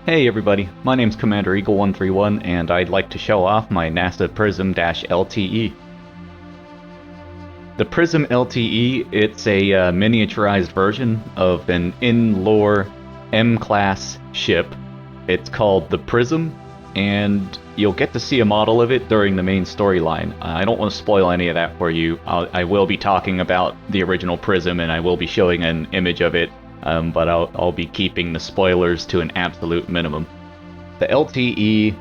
Hey everybody, my name's Commander Eagle 131 and I'd like to show off my NASA Prism-LTE. The Prism-LTE, it's a miniaturized version of an in-lore M-class ship. It's called the Prism, and you'll get to see a model of it during the main storyline. I don't want to spoil any of that for you. I will be talking about the original Prism and I will be showing an image of it. But I'll be keeping the spoilers to an absolute minimum. The LTE,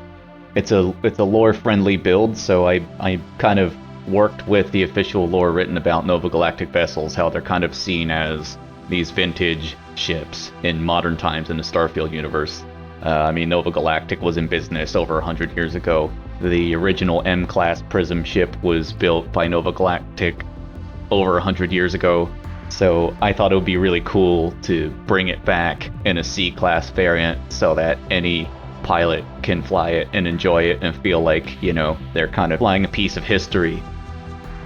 it's a lore-friendly build, so I kind of worked with the official lore written about Nova Galactic vessels, how they're kind of seen as these vintage ships in modern times in the Starfield universe. I mean, Nova Galactic was in business over 100 years ago. The original M-class Prism ship was built by Nova Galactic over 100 years ago. So I thought it would be really cool to bring it back in a C-class variant so that any pilot can fly it and enjoy it and feel like, you know, they're kind of flying a piece of history.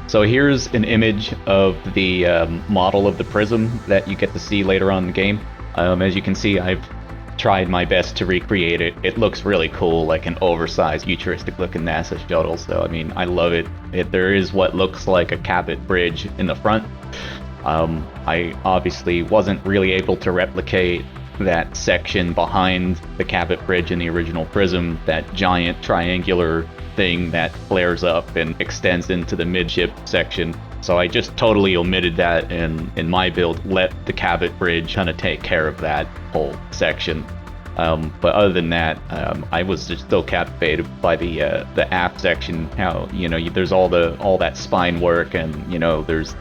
So here's an image of the model of the Prism that you get to see later on in the game. As you can see, I've tried my best to recreate it. It looks really cool, like an oversized, futuristic-looking NASA shuttle. So, I mean, I love it. There is what looks like a cabin bridge in the front. I obviously wasn't really able to replicate that section behind the Cabot Bridge in the original Prism, that giant triangular thing that flares up and extends into the midship section. So I just totally omitted that and in my build let the Cabot Bridge kind of take care of that whole section. But other than that, I was just still captivated by the aft section. How, you know, there's all that spine work, and you know, there's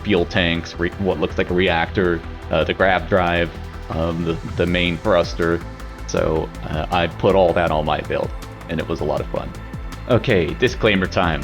fuel tanks, what looks like a reactor, the grav drive, the main thruster. So I put all that on my build, and it was a lot of fun. Okay, disclaimer time.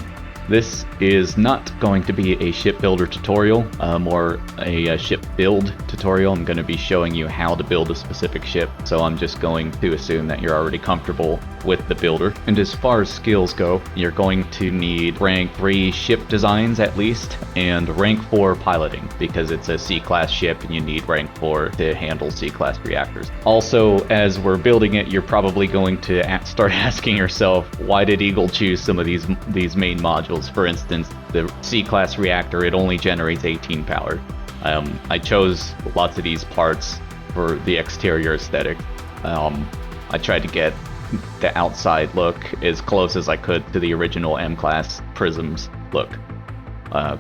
This is not going to be a ship builder tutorial, or a ship build tutorial. I'm going to be showing you how to build a specific ship, so I'm just going to assume that you're already comfortable with the builder. And as far as skills go, you're going to need rank 3 ship designs at least, and rank 4 piloting, because it's a C-class ship and you need rank 4 to handle C-class reactors. Also, as we're building it, you're probably going to start asking yourself, why did Eagle choose some of these main modules? For instance, the C-class reactor, it only generates 18 power. I chose lots of these parts for the exterior aesthetic. I tried to get the outside look as close as I could to the original M-class Prism's look,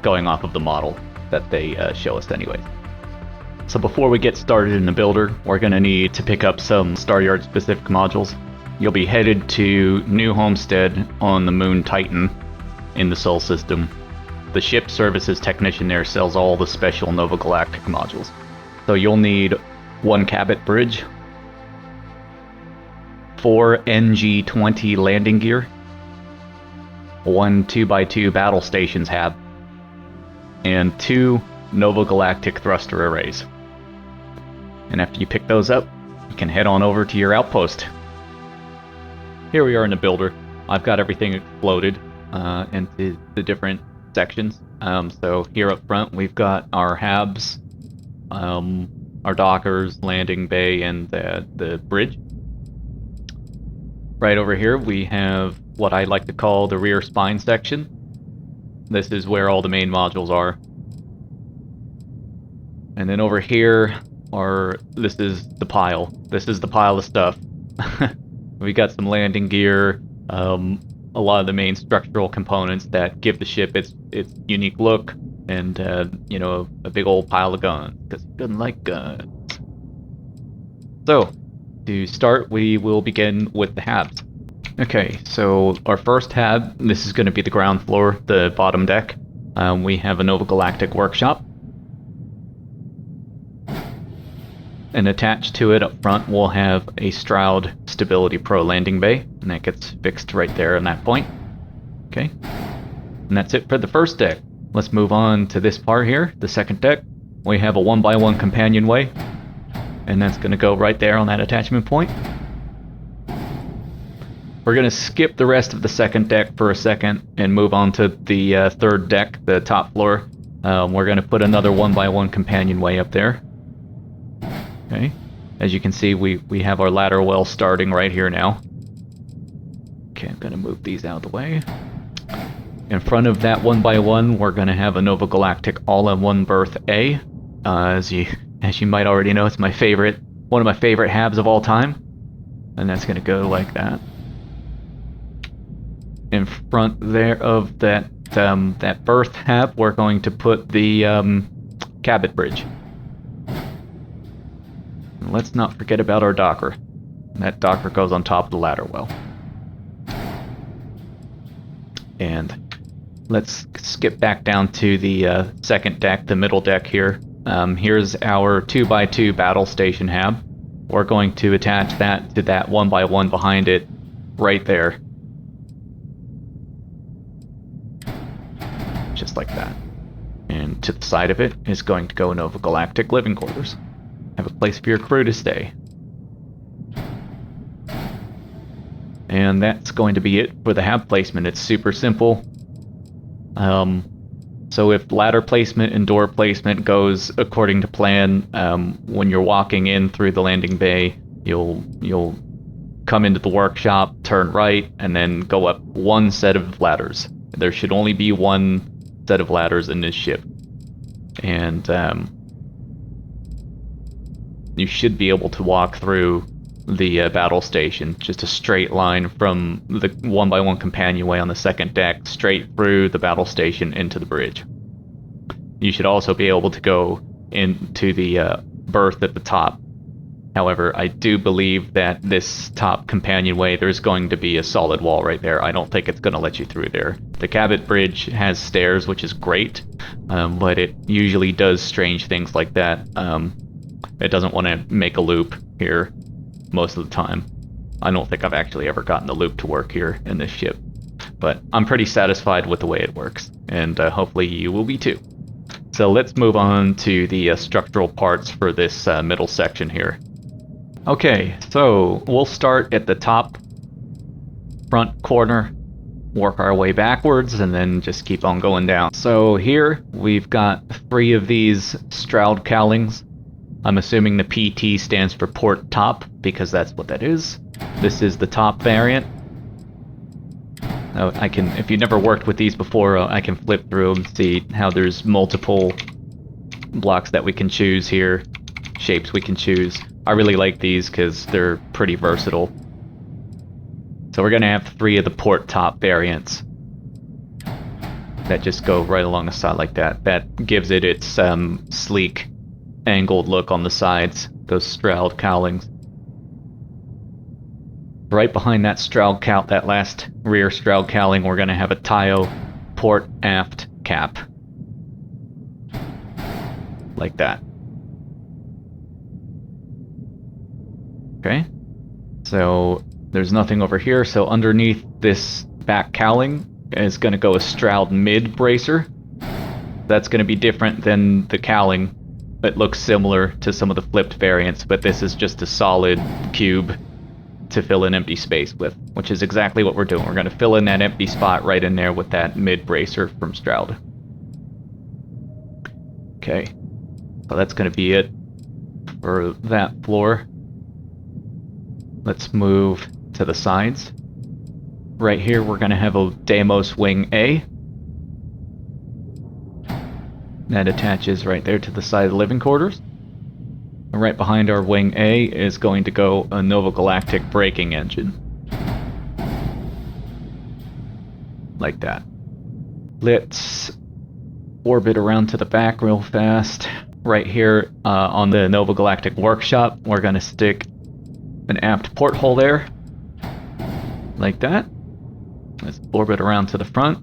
going off of the model that they show us anyway. So before we get started in the builder, we're going to need to pick up some Staryard specific modules. You'll be headed to New Homestead on the moon Titan in the Sol system. The ship services technician there sells all the special Nova Galactic modules. So you'll need 1 Cabot Bridge, 4 NG-20 landing gear, 1 2x2 battle stations hab, and 2 Nova Galactic thruster arrays. And after you pick those up, you can head on over to your outpost. Here we are in the builder. I've got everything exploded into the different sections. So here up front we've got our Habs, our dockers, landing bay, and the bridge. Right over here we have what I like to call the rear spine section. This is where all the main modules are. And then over here this is the pile. This is the pile of stuff. We got some landing gear, a lot of the main structural components that give the ship its unique look, and you know, a big old pile of guns, because it doesn't like guns. So to start, we will begin with the Habs. Okay, so our first Hab, this is going to be the ground floor, the bottom deck. We have a Nova Galactic workshop, and attached to it up front we'll have a Stroud Stability Pro landing bay, and that gets fixed right there on that point. Okay, and that's it for the first deck. Let's move on to this part here, the second deck. We have a 1x1 companionway, and that's going to go right there on that attachment point. We're going to skip the rest of the second deck for a second and move on to the third deck, the top floor. We're going to put another 1x1 companionway up there. Okay, As you can see, we have our ladder well starting right here now. Okay, I'm gonna move these out of the way. In front of that 1x1, we're gonna have a Nova Galactic all-in-one berth A. As you might already know, it's my favorite, one of my favorite Habs of all time, and that's gonna go like that. In front there of that that berth Hab, we're going to put the cabot bridge. And let's not forget about our docker. That docker goes on top of the ladder well. And let's skip back down to the second deck, the middle deck here. Here's our 2x2 battle station Hab. We're going to attach that to that 1x1 behind it, right there. Just like that. And to the side of it is going to go Nova Galactic living quarters. Have a place for your crew to stay. And that's going to be it for the Hab placement. It's super simple. So if ladder placement and door placement goes according to plan, when you're walking in through the landing bay, you'll come into the workshop, turn right, and then go up one set of ladders. There should only be one set of ladders in this ship. And you should be able to walk through the battle station, just a straight line from the 1x1 companionway on the second deck straight through the battle station into the bridge. You should also be able to go into the berth at the top. However, I do believe that this top companionway, there's going to be a solid wall right there. I don't think it's going to let you through there. The cabot bridge has stairs, which is great, but it usually does strange things like that. It doesn't want to make a loop here most of the time. I don't think I've actually ever gotten the loop to work here in this ship, but I'm pretty satisfied with the way it works, and hopefully you will be too. So let's move on to the structural parts for this middle section here. Okay, so we'll start at the top front corner, work our way backwards, and then just keep on going down. So here we've got 3 of these Stroud cowlings. I'm assuming the PT stands for port top, because that's what that is. This is the top variant. I can, if you've never worked with these before, I can flip through them, see how there's multiple blocks that we can choose here, shapes we can choose. I really like these because they're pretty versatile. So we're going to have 3 of the port top variants that just go right along the side like that. That gives it its sleek, angled look on the sides, those Stroud cowlings. Right behind that Stroud cowl, that last rear Stroud cowling, we're going to have a Tayo port aft cap. Like that. Okay. So there's nothing over here, so underneath this back cowling is going to go a Stroud mid bracer. That's going to be different than the cowling. It looks similar to some of the flipped variants, but this is just a solid cube to fill an empty space with, which is exactly what we're doing. We're going to fill in that empty spot right in there with that mid bracer from Stroud. Okay, so that's going to be it for that floor. Let's move to the sides. Right here we're going to have a Deimos Wing A. That attaches right there to the side of the living quarters. And right behind our Wing A is going to go a Nova Galactic braking engine. Like that. Let's orbit around to the back real fast. Right here on the Nova Galactic workshop, we're going to stick an aft porthole there. Like that. Let's orbit around to the front.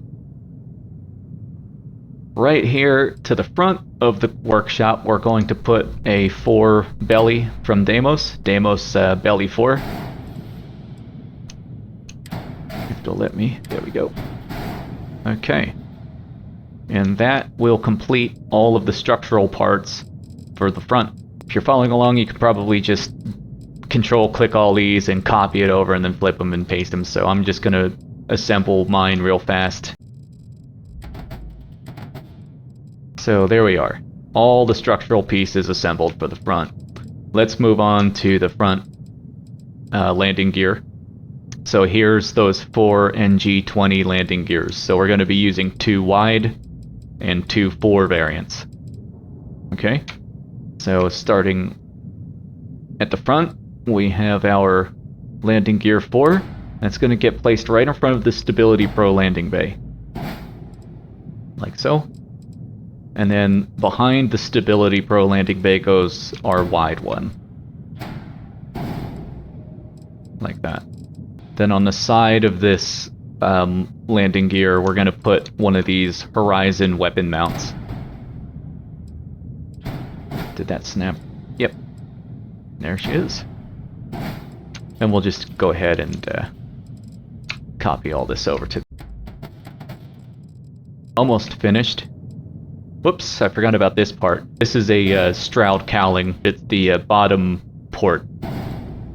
Right here to the front of the workshop, we're going to put a Fore belly from Deimos belly Fore. If it'll let me, there we go. Okay, and that will complete all of the structural parts for the front. If you're following along, you could probably just control-click all these and copy it over and then flip them and paste them. So I'm just gonna assemble mine real fast. So there we are. All the structural pieces assembled for the front. let's move on to the front landing gear. So here's those 4 NG20 landing gears. So we're going to be using 2 wide and 2 Fore variants. Okay, so starting at the front, we have our landing gear 4. That's going to get placed right in front of the Stability Pro landing bay. Like so. And then behind the Stability Pro landing bay goes our wide one. Like that. Then on the side of this landing gear, we're going to put one of these Horizon weapon mounts. Did that snap? Yep. There she is. And we'll just go ahead and copy all this over to... Almost finished. Whoops, I forgot about this part. This is a Stroud cowling. It's the bottom port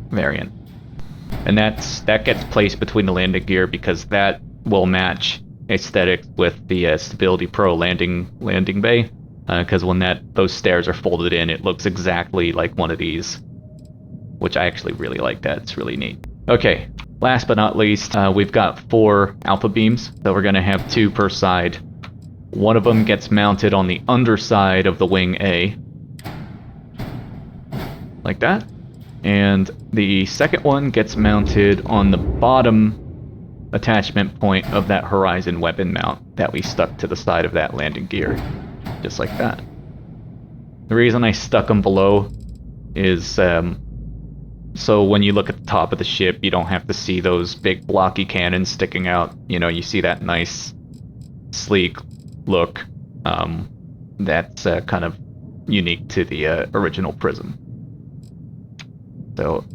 variant. And that gets placed between the landing gear because that will match aesthetics with the Stability Pro landing bay. Because when those stairs are folded in, it looks exactly like one of these. Which I actually really like that. It's really neat. Okay, last but not least, we've got 4 alpha beams. So we're going to have 2 per side. One of them gets mounted on the underside of the wing A. Like that. And the second one gets mounted on the bottom attachment point of that Horizon weapon mount that we stuck to the side of that landing gear. Just like that. The reason I stuck them below is so when you look at the top of the ship, you don't have to see those big blocky cannons sticking out. You know, you see that nice, sleek look. That's kind of unique to the original Prism. So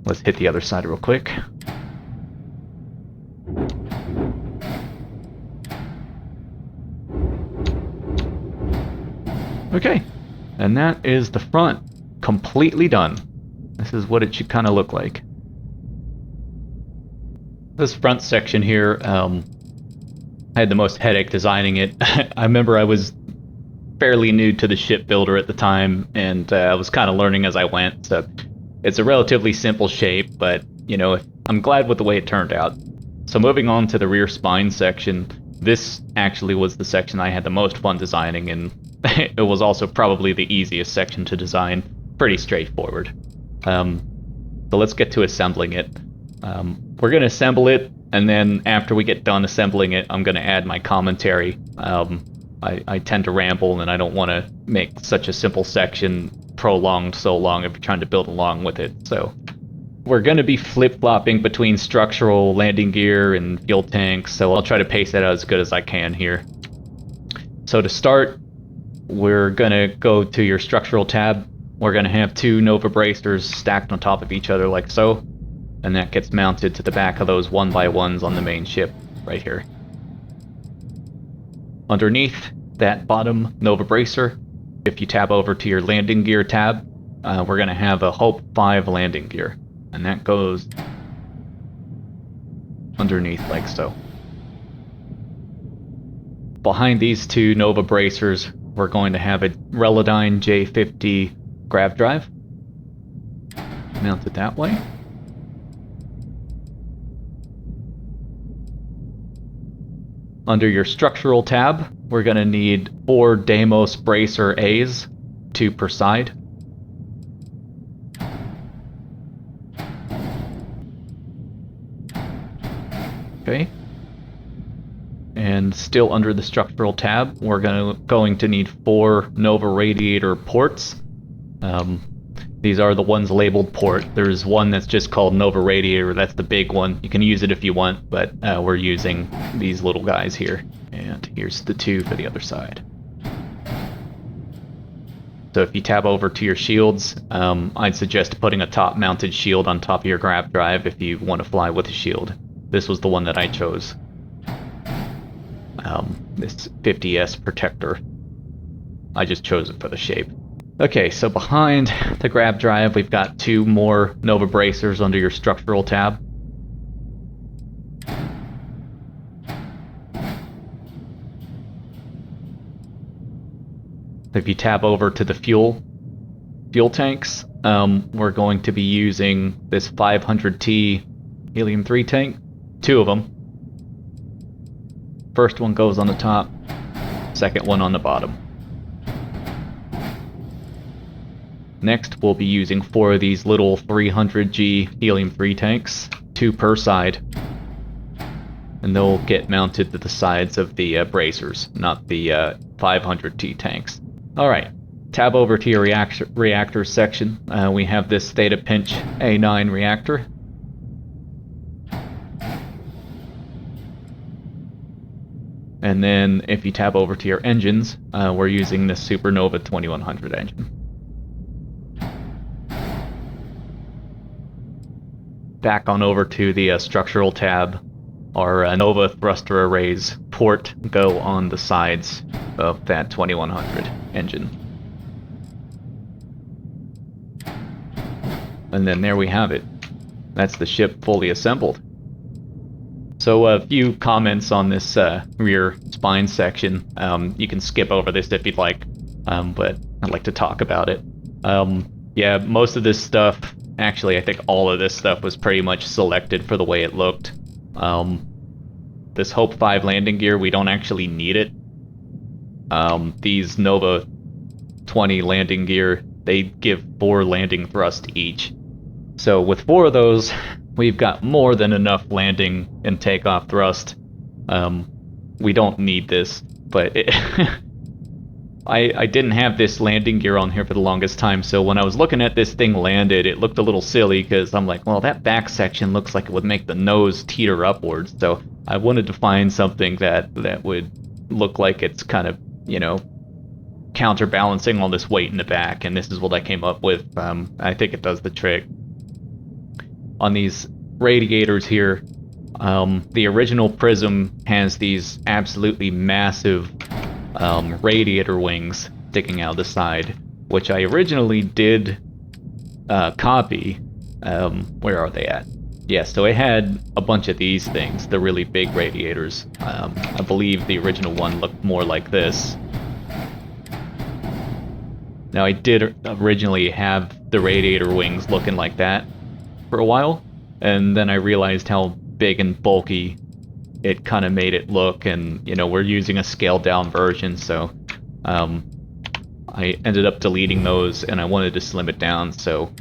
let's hit the other side real quick. Okay, and that is the front completely done. This is what it should kind of look like. This front section here, I had the most headache designing it. I remember I was fairly new to the shipbuilder at the time, and I was kind of learning as I went. So it's a relatively simple shape, but you know, I'm glad with the way it turned out. So moving on to the rear spine section, this actually was the section I had the most fun designing, and it was also probably the easiest section to design. Pretty straightforward. So let's get to assembling it. We're going to assemble it, and then after we get done assembling it, I'm going to add my commentary. I tend to ramble, and I don't want to make such a simple section prolonged so long if you're trying to build along with it. So we're going to be flip-flopping between structural, landing gear, and fuel tanks, so I'll try to pace that out as good as I can here. So to start, we're going to go to your structural tab. We're going to have 2 Nova bracers stacked on top of each other like so, and that gets mounted to the back of those 1x1s on the main ship right here. Underneath that bottom Nova bracer, if you tab over to your landing gear tab, we're going to have a Hope 5 landing gear, and that goes underneath like so. Behind these 2 Nova bracers, we're going to have a Relodyne J50 grav drive mounted that way. Under your structural tab, we're going to need 4 Deimos bracer A's, 2 per side. Okay. And still under the structural tab, we're going to need 4 Nova radiator ports. These are the ones labeled port. There's one that's just called Nova radiator. That's the big one. You can use it if you want, but we're using these little guys here. And here's the 2 for the other side. So if you tab over to your shields, I'd suggest putting a top-mounted shield on top of your grav drive if you want to fly with a shield. This was the one that I chose. This 50S protector. I just chose it for the shape. Okay, so behind the grav drive, we've got 2 more Nova bracers under your structural tab. If you tab over to the fuel tanks, we're going to be using this 500T helium-3 tank. 2 of them. First one goes on the top, second one on the bottom. Next, we'll be using 4 of these little 300G helium-3 tanks, 2 per side. And they'll get mounted to the sides of the bracers, not the 500T tanks. Alright, tab over to your reactor section. We have this Theta Pinch A9 reactor. And then if you tab over to your engines, we're using this Supernova 2100 engine. Back on over to the structural tab. Our Nova thruster arrays port go on the sides of that 2100 engine. And then there we have it. That's the ship fully assembled. So a few comments on this rear spine section. You can skip over this if you'd like, but I'd like to talk about it. Yeah, most of this stuff, actually I think all of this stuff was pretty much selected for the way it looked. This Hope 5 landing gear, we don't actually need it. These Nova 20 landing gear, they give 4 landing thrusts each. So with 4 of those, we've got more than enough landing and takeoff thrust. We don't need this, but I didn't have this landing gear on here for the longest time, so when I was looking at this thing landed, it looked a little silly, because I'm like, well, that back section looks like it would make the nose teeter upwards, so I wanted to find something that would look like it's kind of, you know, counterbalancing all this weight in the back, and this is what I came up with. I think it does the trick. On these radiators here, the original Prism has these absolutely massive radiator wings sticking out the side, which I originally did copy. Where are they at? Yeah, so it had a bunch of these things, the really big radiators. I believe the original one looked more like this. Now, I did originally have the radiator wings looking like that for a while, and then I realized how big and bulky it kind of made it look, and, you know, we're using a scaled down version, so I ended up deleting those, and I wanted to slim it down, so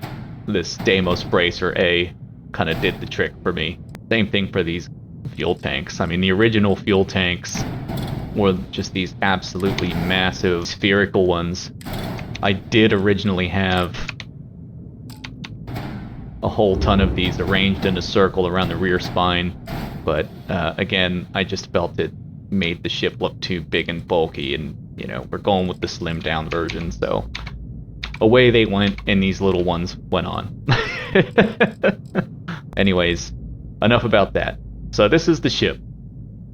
this Deimos Bracer A kind of did the trick for me. Same thing for these fuel tanks. I mean, the original fuel tanks were just these absolutely massive spherical ones. I did originally have a whole ton of these arranged in a circle around the rear spine, but again, I just felt it made the ship look too big and bulky, and, you know, we're going with the slimmed down version, so away they went, and these little ones went on. Anyways, enough about that. So this is the ship.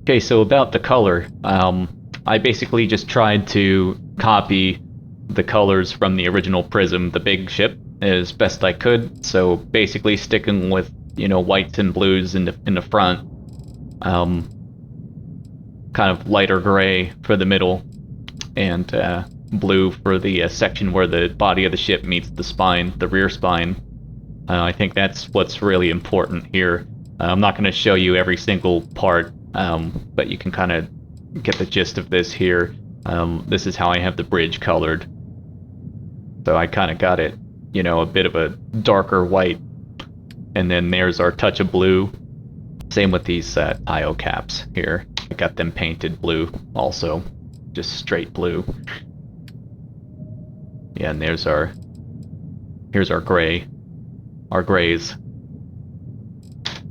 Okay, so about the color, I basically just tried to copy the colors from the original Prism, the big ship, as best I could. So basically sticking with, you know, whites and blues in the front, kind of lighter gray for the middle, and blue for the section where the body of the ship meets the spine, the rear spine. I think that's what's really important here. I'm not going to show you every single part, but you can kind of get the gist of this here. This is how I have the bridge colored. So I kind of got it, you know, a bit of a darker white. And then there's our touch of blue. Same with these IO caps here. I got them painted blue also. Just straight blue. Yeah, and here's our gray. Our grays.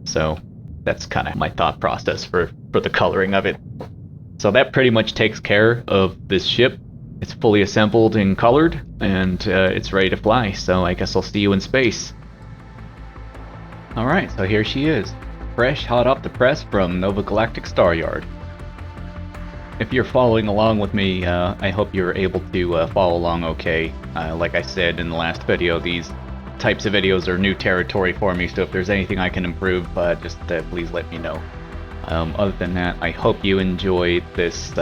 So that's kind of my thought process for the coloring of it. So that pretty much takes care of this ship. It's fully assembled and colored, and it's ready to fly, so I guess I'll see you in space. Alright, so here she is. Fresh, hot off the press from Nova Galactic Staryard. If you're following along with me, I hope you're able to follow along okay. Like I said in the last video, these types of videos are new territory for me, so if there's anything I can improve, just please let me know. Other than that, I hope you enjoyed this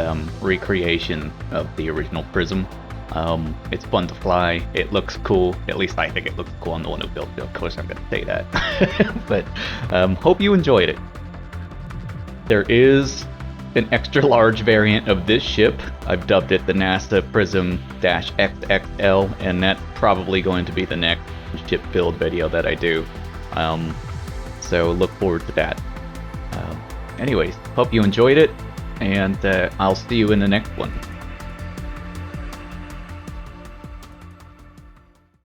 recreation of the original Prism. It's fun to fly. It looks cool. At least I think it looks cool. I'm the one who built it. Of course, I'm going to say that. But hope you enjoyed it. There is an extra large variant of this ship. I've dubbed it the NASA Prism-XXL, and that's probably going to be the next ship build video that I do. So look forward to that. Anyways, hope you enjoyed it, and I'll see you in the next one.